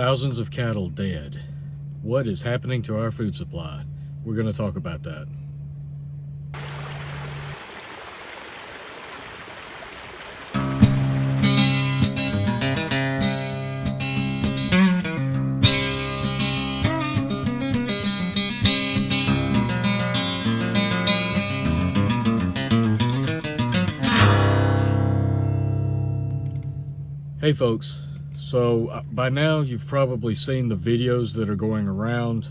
Thousands of cattle dead. What is happening to our food supply? We're going to talk about that. Hey folks, so by now you've probably seen the videos that are going around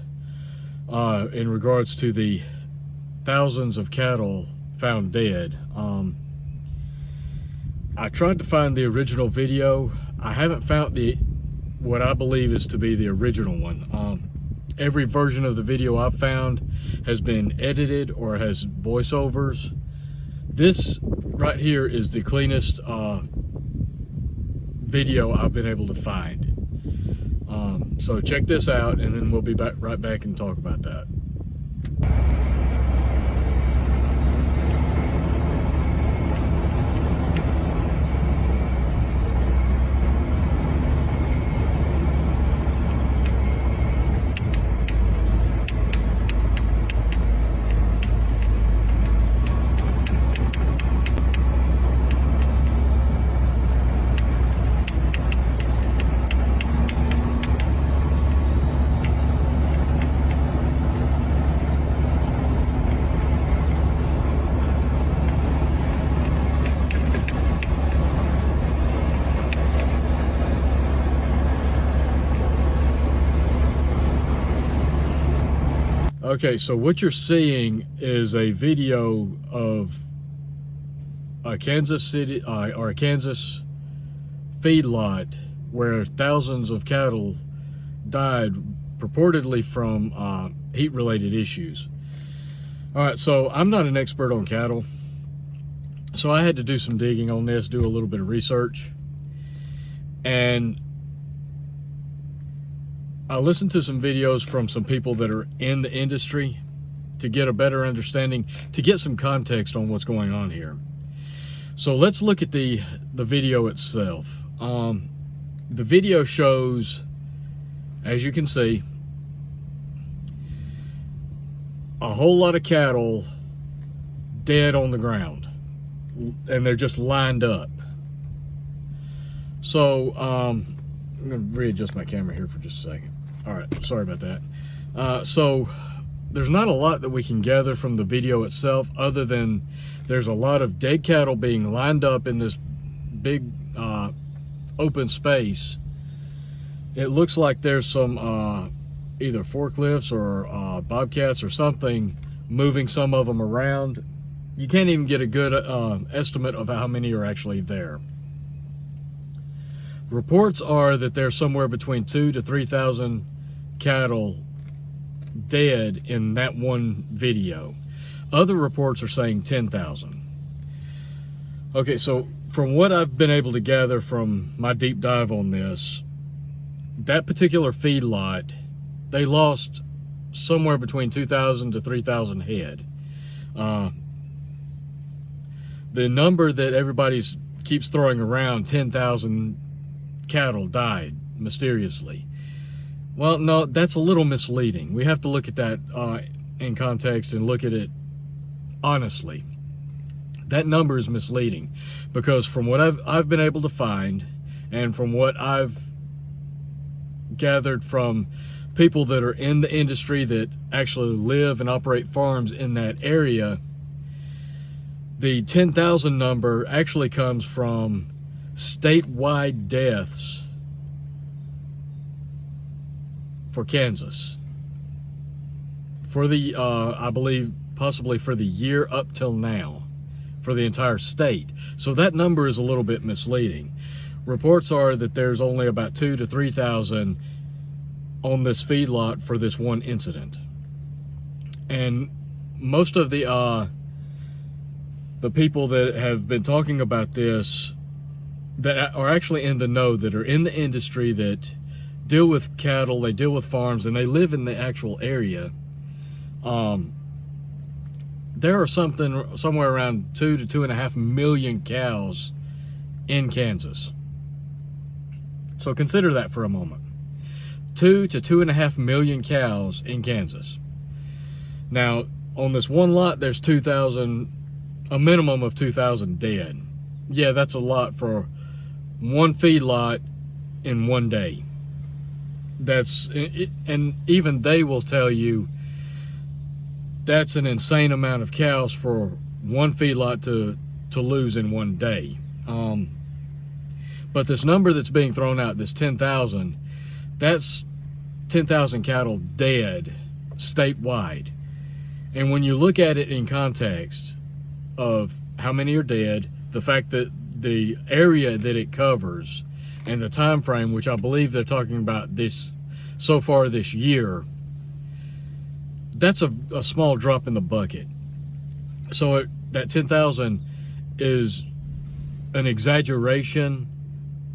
in regards to the thousands of cattle found dead. I tried to find the original video. I haven't found what I believe is to be the original one. Every version of the video I've found has been edited or has voiceovers. This right here is the cleanest video I've been able to find. So check this out and then we'll be right back and talk about that. Okay, so what you're seeing is a video of a Kansas City or a Kansas feedlot where thousands of cattle died purportedly from heat-related issues. All right, so I'm not an expert on cattle, so I had to do some digging on this, do a little bit of research, and I listened to some videos from some people that are in the industry to get a better understanding, to get some context on what's going on here. So let's look at the video itself. The video shows, as you can see, a whole lot of cattle dead on the ground, and they're just lined up. So I'm going to readjust my camera here for just a second. All right, sorry about that. So there's not a lot that we can gather from the video itself other than there's a lot of dead cattle being lined up in this big open space. It looks like there's some either forklifts or bobcats or something moving some of them around. You can't even get a good estimate of how many are actually there. Reports are that there's somewhere between 2,000 to 3,000 cattle dead in that one video. Other reports are saying 10,000. Okay, so from what I've been able to gather from my deep dive on this, that particular feedlot, they lost somewhere between 2,000 to 3,000 head. The number that everybody keeps throwing around, 10,000 cattle died mysteriously. Well, no, that's a little misleading. We have to look at that in context and look at it honestly. That number is misleading because from what I've been able to find and from what I've gathered from people that are in the industry that actually live and operate farms in that area, the 10,000 number actually comes from statewide deaths for Kansas for the I believe possibly for the year up till now, for the entire state. So that number is a little bit misleading. Reports are that there's only about 2,000 to 3,000 on this feedlot for this one incident, and most of the people that have been talking about this, that are actually in the know, that are in the industry, that deal with cattle, they deal with farms, and they live in the actual area, there are somewhere around 2 to 2.5 million cows in Kansas. So consider that for a moment. 2 to 2.5 million cows in Kansas. Now, on this one lot, there's 2,000, a minimum of 2,000 dead. Yeah, that's a lot for one feedlot in one day. And even they will tell you that's an insane amount of cows for one feedlot to lose in one day. But this number that's being thrown out, this 10,000, that's 10,000 cattle dead statewide. And when you look at it in context of how many are dead, the fact that the area that it covers and the time frame, which I believe they're talking about this so far this year, that's a small drop in the bucket. So that 10,000 is an exaggeration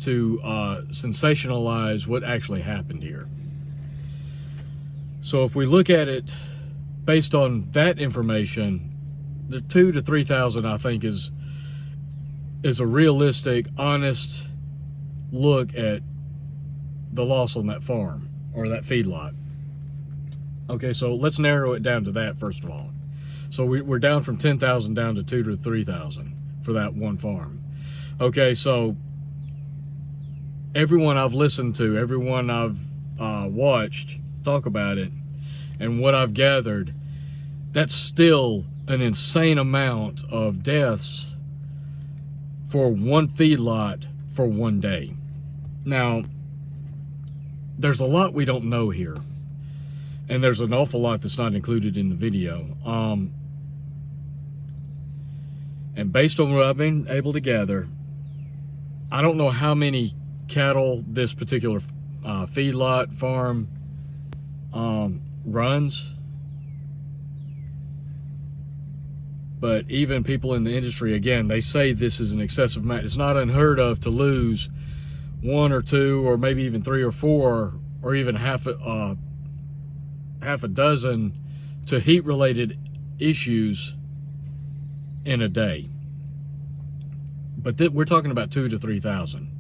to sensationalize what actually happened here. So if we look at it based on that information, the 2 to 3,000 I think is a realistic, honest look at the loss on that farm or that feedlot. Okay, so let's narrow it down to that first of all. So we're down from 10,000 down to 2 to 3,000 for that one farm. Okay, so everyone I've listened to, everyone I've watched talk about it, and what I've gathered, that's still an insane amount of deaths for one feedlot for one day. Now, there's a lot we don't know here, and there's an awful lot that's not included in the video. And based on what I've been able to gather, I don't know how many cattle this particular feedlot farm runs, but even people in the industry, again, they say this is an excessive amount. It's not unheard of to lose 1 or 2 or maybe even 3 or 4 or even half a dozen to heat-related issues in a day. But we're talking about 2 to 3,000.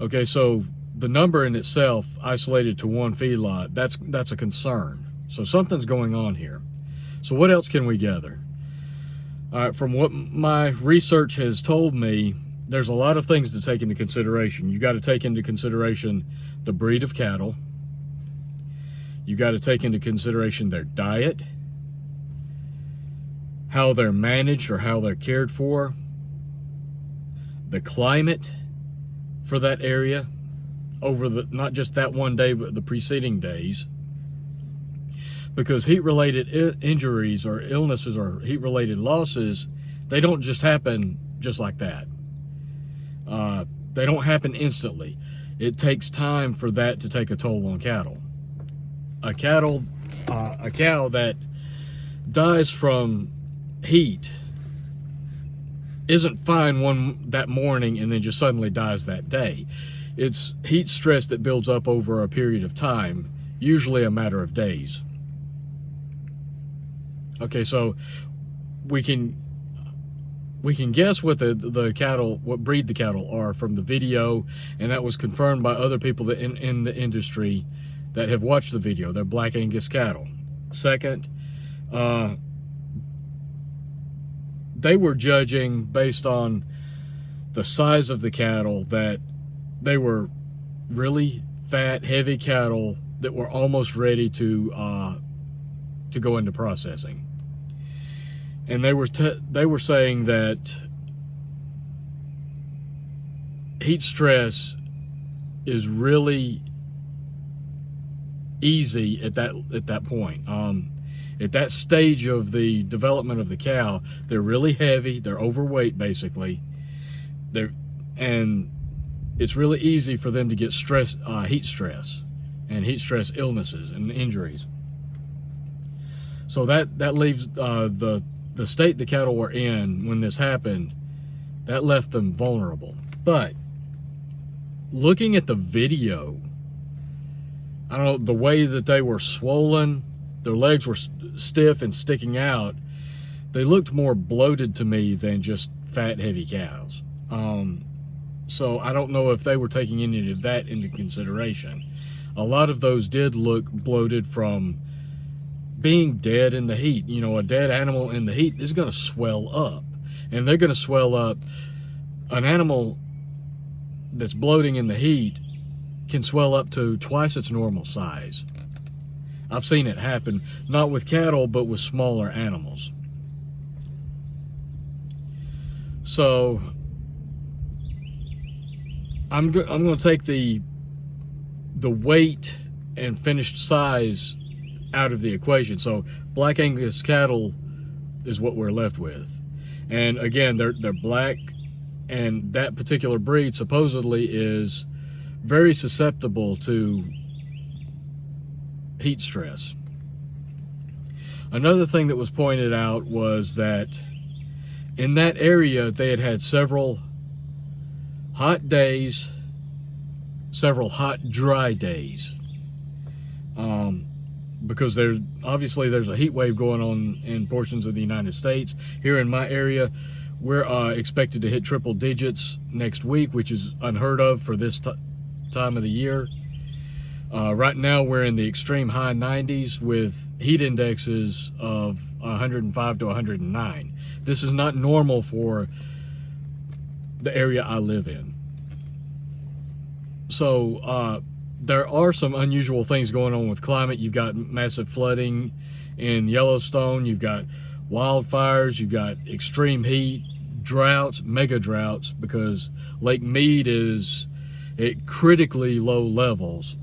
Okay, so the number in itself, isolated to one feedlot, that's a concern. So something's going on here. So what else can we gather? All right, from what my research has told me, there's a lot of things to take into consideration. You got to take into consideration the breed of cattle. You got to take into consideration their diet, how they're managed or how they're cared for, the climate for that area over not just that one day, but the preceding days. Because heat-related injuries or illnesses or heat-related losses, they don't just happen just like that. They don't happen instantly. It takes time for that to take a toll on cattle. A cow that dies from heat isn't fine that morning and then just suddenly dies that day. It's heat stress that builds up over a period of time, usually a matter of days. Okay, so we can guess what the cattle, what breed the cattle are from the video, and that was confirmed by other people that in the industry that have watched the video. They're Black Angus cattle. Second, they were judging based on the size of the cattle that they were really fat, heavy cattle that were almost ready to go into processing. And they were saying that heat stress is really easy at that point. At that stage of the development of the cow, they're really heavy, they're overweight basically. And it's really easy for them to get heat stress and heat stress illnesses and injuries. So that leaves the state the cattle were in when this happened, that left them vulnerable. But looking at the video, I don't know, the way that they were swollen, their legs were stiff and sticking out, they looked more bloated to me than just fat, heavy cows. So I don't know if they were taking any of that into consideration. A lot of those did look bloated from being dead in the heat. You know, a dead animal in the heat is going to swell up, and they're going to swell up. An animal that's bloating in the heat can swell up to twice its normal size. I've seen it happen, not with cattle, but with smaller animals. So I'm going to take the weight and finished size out of the equation. So Black Angus cattle is what we're left with. And again, they're black, and that particular breed supposedly is very susceptible to heat stress. Another thing that was pointed out was that in that area they had had several hot days, several hot dry days, because there's a heat wave going on in portions of the United States. Here in my area, we're expected to hit triple digits next week, which is unheard of for this time of the year. Right now we're in the extreme high 90s with heat indexes of 105 to 109. This is not normal for the area I live in. So there are some unusual things going on with climate. You've got massive flooding in Yellowstone, you've got wildfires, you've got extreme heat, droughts, mega droughts, because Lake Mead is at critically low levels.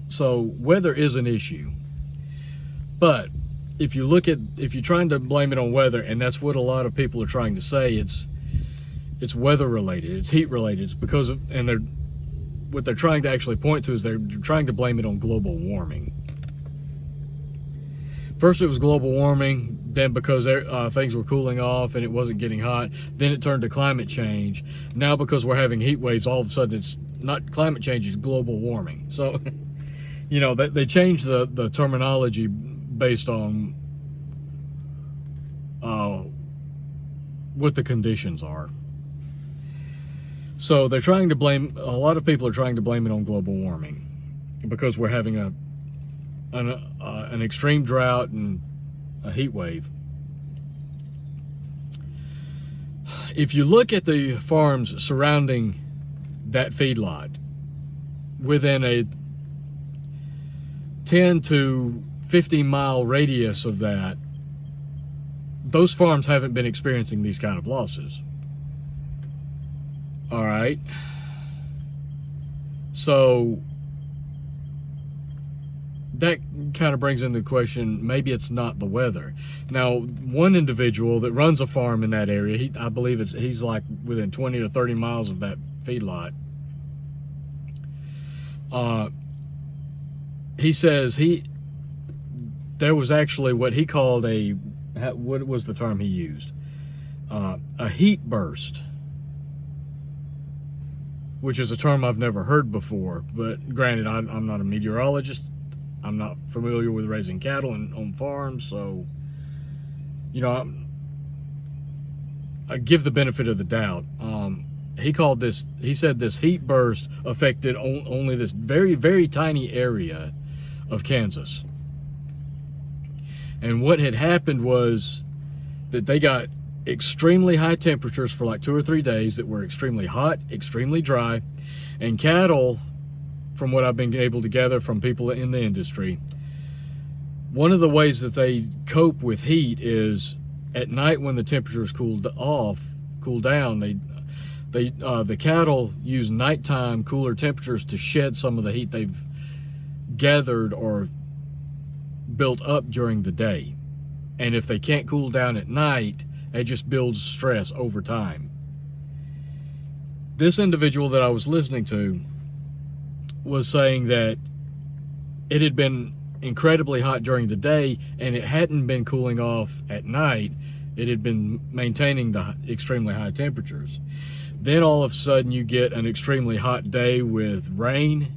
So weather is an issue. But if you're trying to blame it on weather, and that's what a lot of people are trying to say, it's weather related, it's heat related, it's because of, and what they're trying to actually point to is they're trying to blame it on global warming. First it was global warming, then because things were cooling off and it wasn't getting hot, then it turned to climate change. Now because we're having heat waves, all of a sudden it's not climate change, it's global warming. So, you know, they changed the terminology based on what the conditions are. So they're trying to blame, a lot of people are trying to blame it on global warming because we're having an extreme drought and a heat wave. If you look at the farms surrounding that feedlot, within a 10 to 50 mile radius of that, those farms haven't been experiencing these kind of losses. All right. So that kind of brings into question, maybe it's not the weather. Now, one individual that runs a farm in that area, I believe he's like within 20 to 30 miles of that feedlot. He says there was actually what he called what was the term he used? A heat burst, which is a term I've never heard before. But granted, I'm not a meteorologist. I'm not familiar with raising cattle on farms, so, you know, I give the benefit of the doubt. He said this heat burst affected only this very, very tiny area of Kansas. And what had happened was that they got extremely high temperatures for like 2 or 3 days that were extremely hot, extremely dry, and cattle, from what I've been able to gather from people in the industry, one of the ways that they cope with heat is at night when the temperatures cool down, the cattle use nighttime cooler temperatures to shed some of the heat they've gathered or built up during the day. And if they can't cool down at night, it just builds stress over time. This individual that I was listening to was saying that it had been incredibly hot during the day and it hadn't been cooling off at night. It had been maintaining the extremely high temperatures. Then all of a sudden you get an extremely hot day with rain,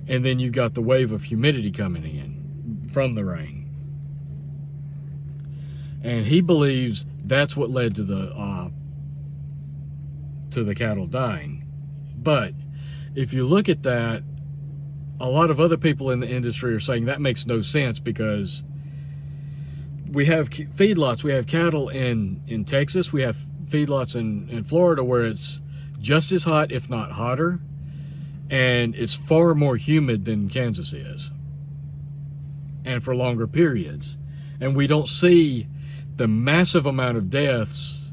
and then you've got the wave of humidity coming in from the rain. And he believes that's what led to the cattle dying. But if you look at that a lot of other people in the industry are saying that makes no sense, because we have feedlots, we have cattle in Texas, we have feedlots in Florida where it's just as hot, if not hotter, and it's far more humid than Kansas is, and for longer periods. And we don't see the massive amount of deaths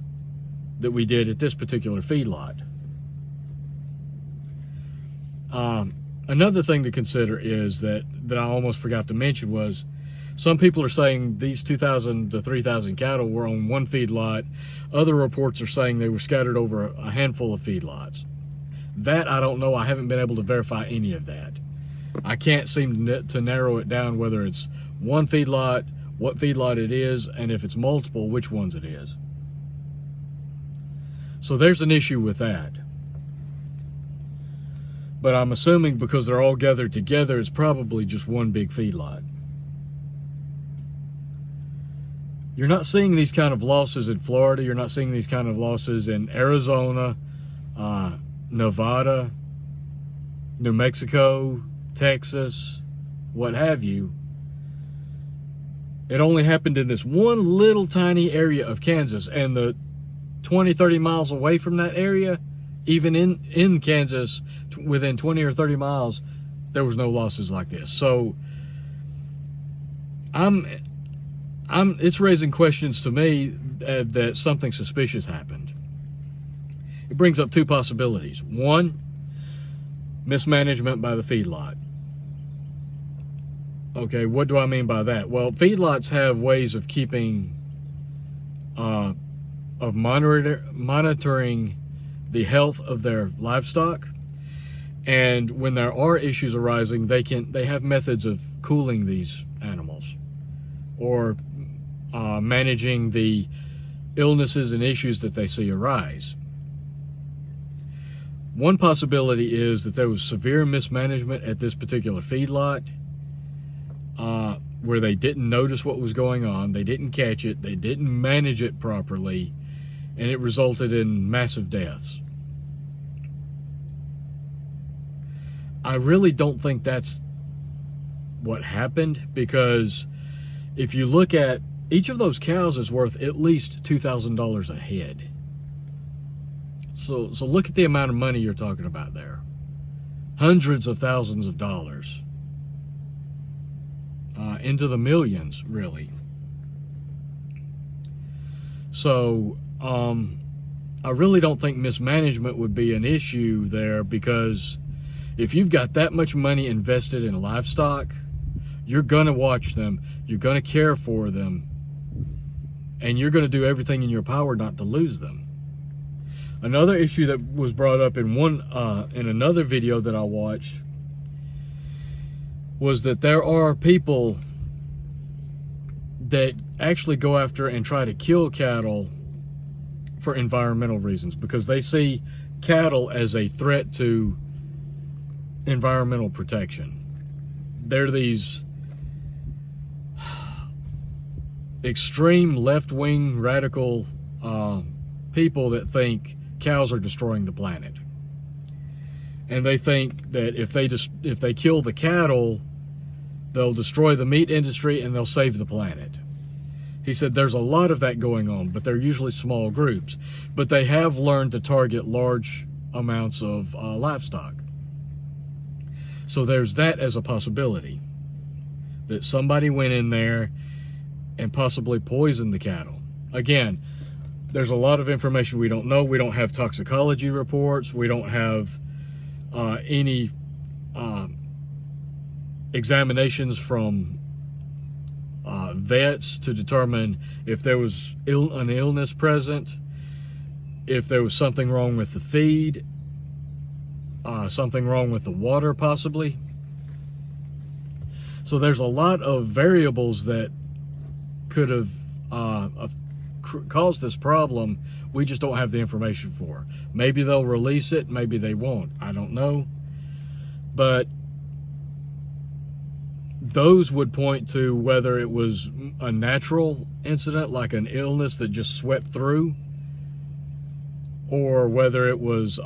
that we did at this particular feedlot. Another thing to consider is that I almost forgot to mention was, some people are saying these 2,000 to 3,000 cattle were on one feedlot. Other reports are saying they were scattered over a handful of feedlots. That I don't know. I haven't been able to verify any of that. I can't seem to narrow it down whether it's one feedlot, what feedlot it is, and if it's multiple, which ones it is. So there's an issue with that. But I'm assuming because they're all gathered together, it's probably just one big feedlot. You're not seeing these kind of losses in Florida. You're not seeing these kind of losses in Arizona, Nevada, New Mexico, Texas, what have you. It only happened in this one little tiny area of Kansas, and the 20, 30 miles away from that area, even in Kansas, within 20 or 30 miles, there was no losses like this. So it's raising questions to me that something suspicious happened. It brings up two possibilities. One, mismanagement by the feedlot. Okay, what do I mean by that? Well, feedlots have ways of keeping, of monitoring the health of their livestock, and when there are issues arising, they have methods of cooling these animals, or managing the illnesses and issues that they see arise. One possibility is that there was severe mismanagement at this particular feedlot, where they didn't notice what was going on, they didn't catch it, they didn't manage it properly, and it resulted in massive deaths. I really don't think that's what happened, because if you look at each of those cows is worth at least $2,000 a head. So look at the amount of money you're talking about there. Hundreds of thousands of dollars. Into the millions, really. So, I really don't think mismanagement would be an issue there, because if you've got that much money invested in livestock, you're going to watch them, you're going to care for them, and you're going to do everything in your power not to lose them. Another issue that was brought up in another video that I watched was that there are people that actually go after and try to kill cattle for environmental reasons, because they see cattle as a threat to environmental protection. They're these extreme left-wing radical people that think cows are destroying the planet, and they think that if they kill the cattle, they'll destroy the meat industry and they'll save the planet. He said there's a lot of that going on, but they're usually small groups. But they have learned to target large amounts of livestock. So there's that as a possibility, that somebody went in there and possibly poisoned the cattle. Again, there's a lot of information we don't know. We don't have toxicology reports. We don't have any examinations from vets to determine if there was an illness present, if there was something wrong with the feed, something wrong with the water possibly. So there's a lot of variables that could have caused this problem. We just don't have the information for. Maybe they'll release it, maybe they won't. I don't know. But those would point to whether it was a natural incident, like an illness that just swept through, or whether it was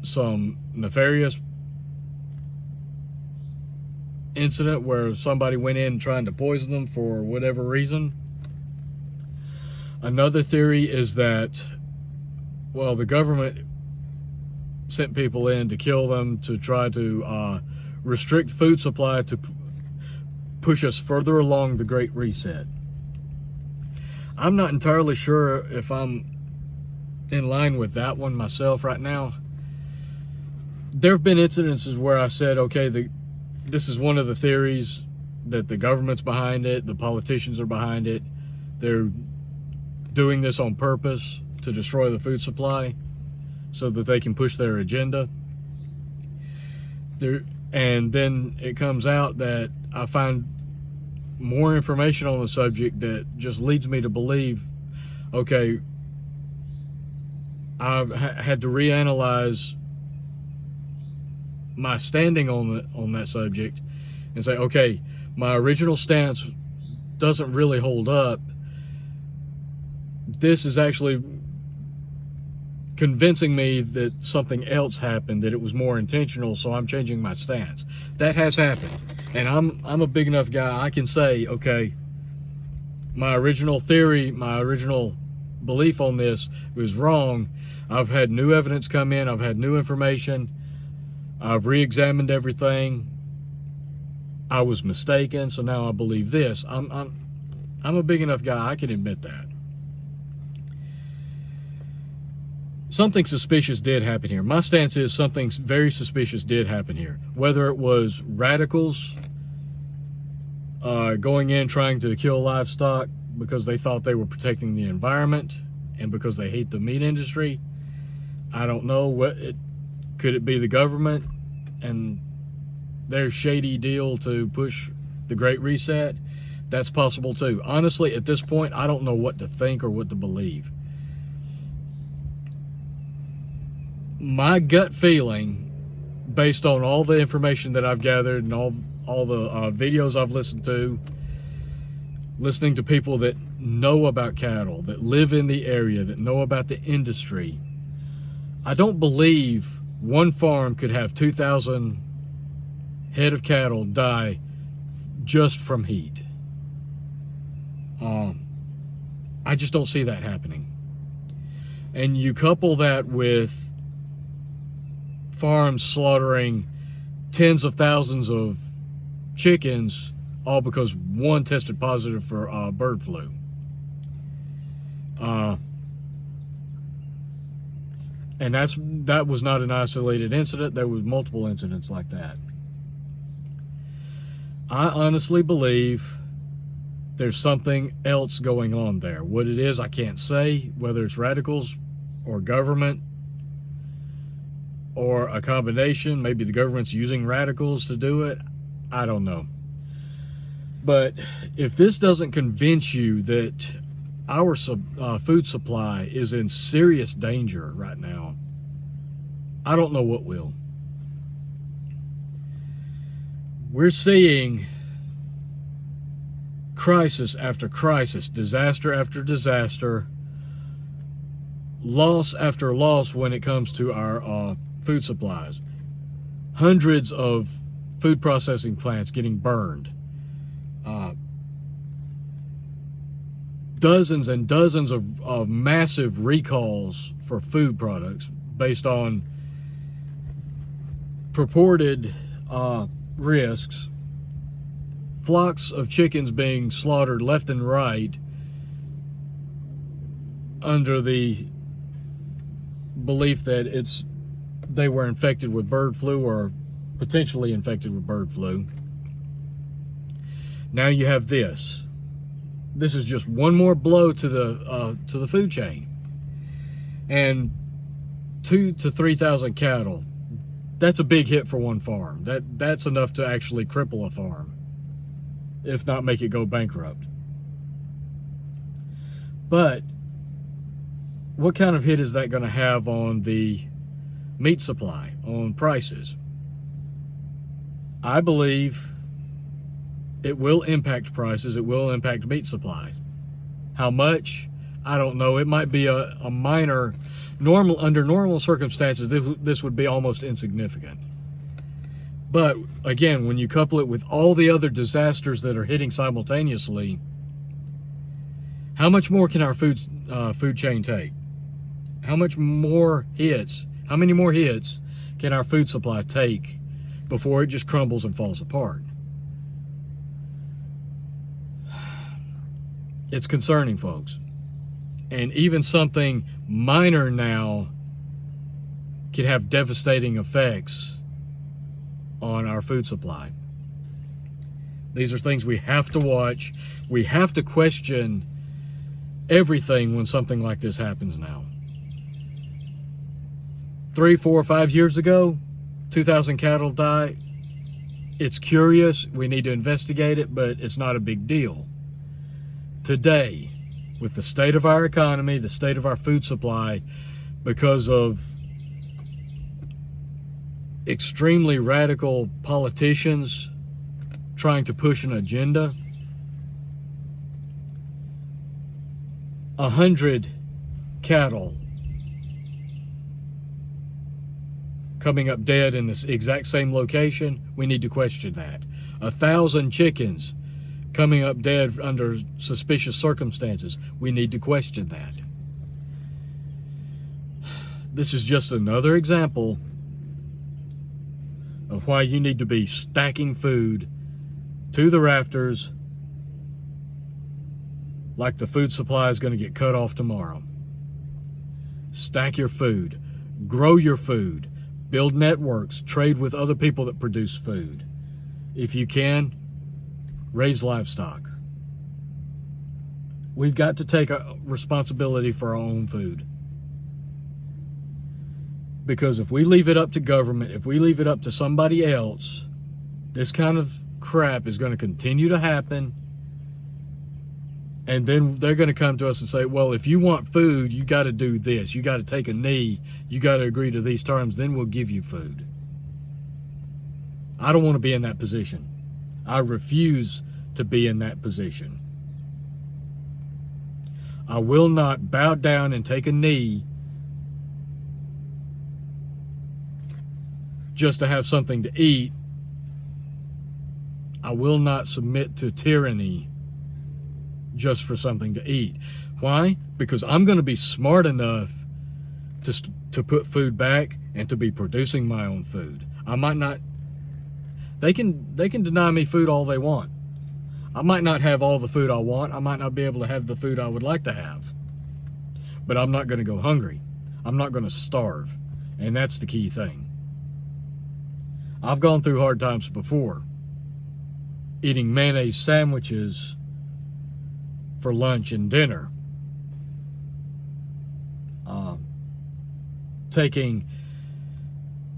some nefarious incident where somebody went in trying to poison them for whatever reason. Another theory is that, well, the government sent people in to kill them to try to restrict food supply to push us further along the Great Reset. I'm not entirely sure if I'm in line with that one myself right now. There have been incidences where I said, okay, this is one of the theories, that the government's behind it, the politicians are behind it, they're doing this on purpose to destroy the food supply so that they can push their agenda. And then it comes out that I find more information on the subject that just leads me to believe, okay, I've had to reanalyze my standing on that subject and say, okay, my original stance doesn't really hold up. This is actually convincing me that something else happened, that it was more intentional, so I'm changing my stance. That has happened. And I'm a big enough guy, I can say, okay, my original theory, my original belief on this was wrong. I've had new evidence come in, I've had new information, I've re-examined everything. I was mistaken, so now I believe this. I'm a big enough guy, I can admit that. Something suspicious did happen here. My stance is something very suspicious did happen here. Whether it was radicals going in trying to kill livestock because they thought they were protecting the environment and because they hate the meat industry, I don't know. Could it be the government and their shady deal to push the Great Reset? That's possible too. Honestly, at this point, I don't know what to think or what to believe. My gut feeling, based on all the information that I've gathered and all the videos I've listened to, listening to people that know about cattle, that live in the area, that know about the industry, I don't believe one farm could have 2,000 head of cattle die just from heat. I just don't see that happening. And you couple that with farms slaughtering tens of thousands of chickens, all because one tested positive for bird flu. And that was not an isolated incident. There was multiple incidents like that. I honestly believe there's something else going on there. What it is, I can't say, whether it's radicals or government or a combination. Maybe the government's using radicals to do it. I don't know. But if this doesn't convince you that our food supply is in serious danger right now, I don't know what will. We're seeing crisis after crisis, disaster after disaster, loss after loss when it comes to our food supplies. Hundreds of food processing plants getting burned. Dozens and dozens of massive recalls for food products based on purported risks. Flocks of chickens being slaughtered left and right under the belief that they were infected with bird flu or potentially infected with bird flu. Now you have this. This is just one more blow to the food chain. And 2,000 to 3,000 cattle. That's a big hit for one farm. That's enough to actually cripple a farm, if not make it go bankrupt. But what kind of hit is that going to have on the meat supply, on prices? I believe it will impact prices. It will impact meat supply. How much? I don't know. It might be a minor, under normal circumstances, this would be almost insignificant. But again, when you couple it with all the other disasters that are hitting simultaneously, how much more can our food chain take? How much more hits? How many more hits can our food supply take before it just crumbles and falls apart? It's concerning, folks. And even something minor now could have devastating effects on our food supply. These are things we have to watch. We have to question everything when something like this happens now. 3, 4, 5 years ago, 2,000 cattle die. It's curious. We need to investigate it, but it's not a big deal. Today, with the state of our economy, the state of our food supply, because of extremely radical politicians trying to push an agenda, 100 cattle coming up dead in this exact same location, we need to question that. 1,000 chickens coming up dead under suspicious circumstances, we need to question that. This is just another example of why you need to be stacking food to the rafters like the food supply is going to get cut off tomorrow. Stack your food, grow your food, build networks, trade with other people that produce food. If you can, raise livestock. We've got to take a responsibility for our own food. Because if we leave it up to government, if we leave it up to somebody else, this kind of crap is going to continue to happen. And then they're going to come to us and say, well, if you want food, you got to do this. You got to take a knee. You got to agree to these terms. Then we'll give you food. I don't want to be in that position. I refuse to be in that position. I will not bow down and take a knee just to have something to eat. I will not submit to tyranny just for something to eat. Why? Because I'm going to be smart enough to put food back and to be producing my own food. I might not. They can deny me food all they want. I might not have all the food I want. I might not be able to have the food I would like to have. But I'm not going to go hungry. I'm not going to starve. And that's the key thing. I've gone through hard times before, eating mayonnaise sandwiches for lunch and dinner. Taking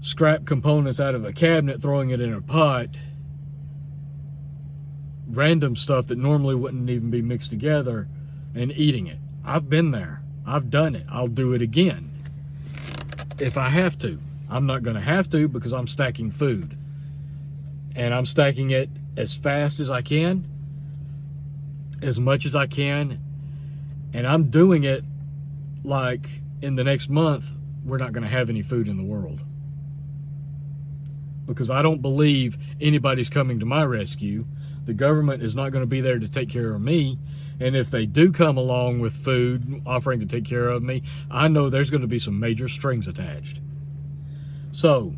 scrap components out of a cabinet, throwing it in a pot, random stuff that normally wouldn't even be mixed together, and eating it. I've been there. I've done it. I'll do it again if I have to. I'm not going to have to because I'm stacking food. And I'm stacking it as fast as I can, as much as I can, and I'm doing it like in the next month we're not going to have any food in the world. Because I don't believe anybody's coming to my rescue. The government is not going to be there to take care of me. And if they do come along with food offering to take care of me, I know there's going to be some major strings attached. So,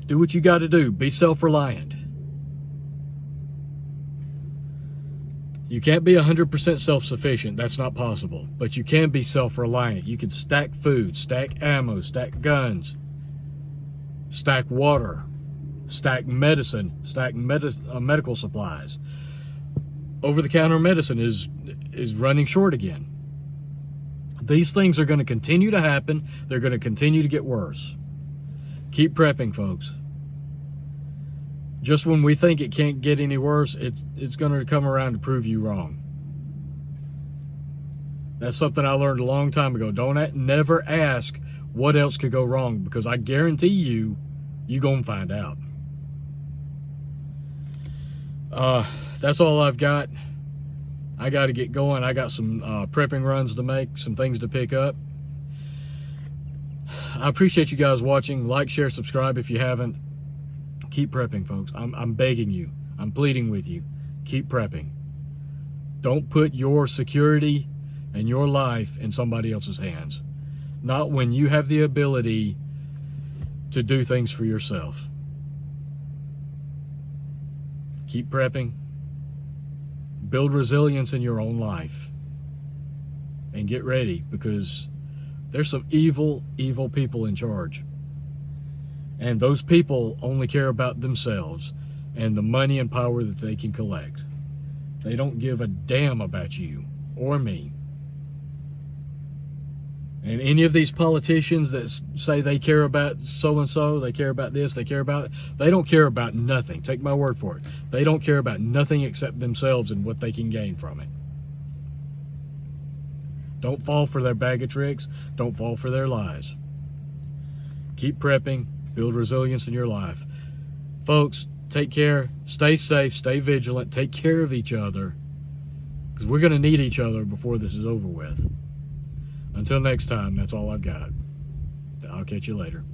do what you got to do. Be self-reliant. You can't be 100% self-sufficient. That's not possible. But you can be self-reliant. You can stack food, stack ammo, stack guns, stack water, stack medicine, stack medical supplies. Over-the-counter medicine is running short again. These things are going to continue to happen. They're going to continue to get worse. Keep prepping, folks. Just when we think it can't get any worse, it's going to come around to prove you wrong. That's something I learned a long time ago. Never ask what else could go wrong, because I guarantee you're going to find out. That's all I've got. I got to get going. I got some prepping runs to make, some things to pick up. I appreciate you guys watching. Like, share, subscribe if you haven't. Keep prepping, folks. I'm begging you. I'm pleading with you. Keep prepping. Don't put your security and your life in somebody else's hands. Not when you have the ability to do things for yourself. Keep prepping. Build resilience in your own life. And get ready, because there's some evil, evil people in charge. And those people only care about themselves and the money and power that they can collect. They don't give a damn about you or me. And any of these politicians that say they care about so-and-so, they care about this, they care about it, they don't care about nothing. Take my word for it. They don't care about nothing except themselves and what they can gain from it. Don't fall for their bag of tricks. Don't fall for their lies. Keep prepping. Build resilience in your life. Folks, take care. Stay safe. Stay vigilant. Take care of each other, because we're going to need each other before this is over with. Until next time, that's all I've got. I'll catch you later.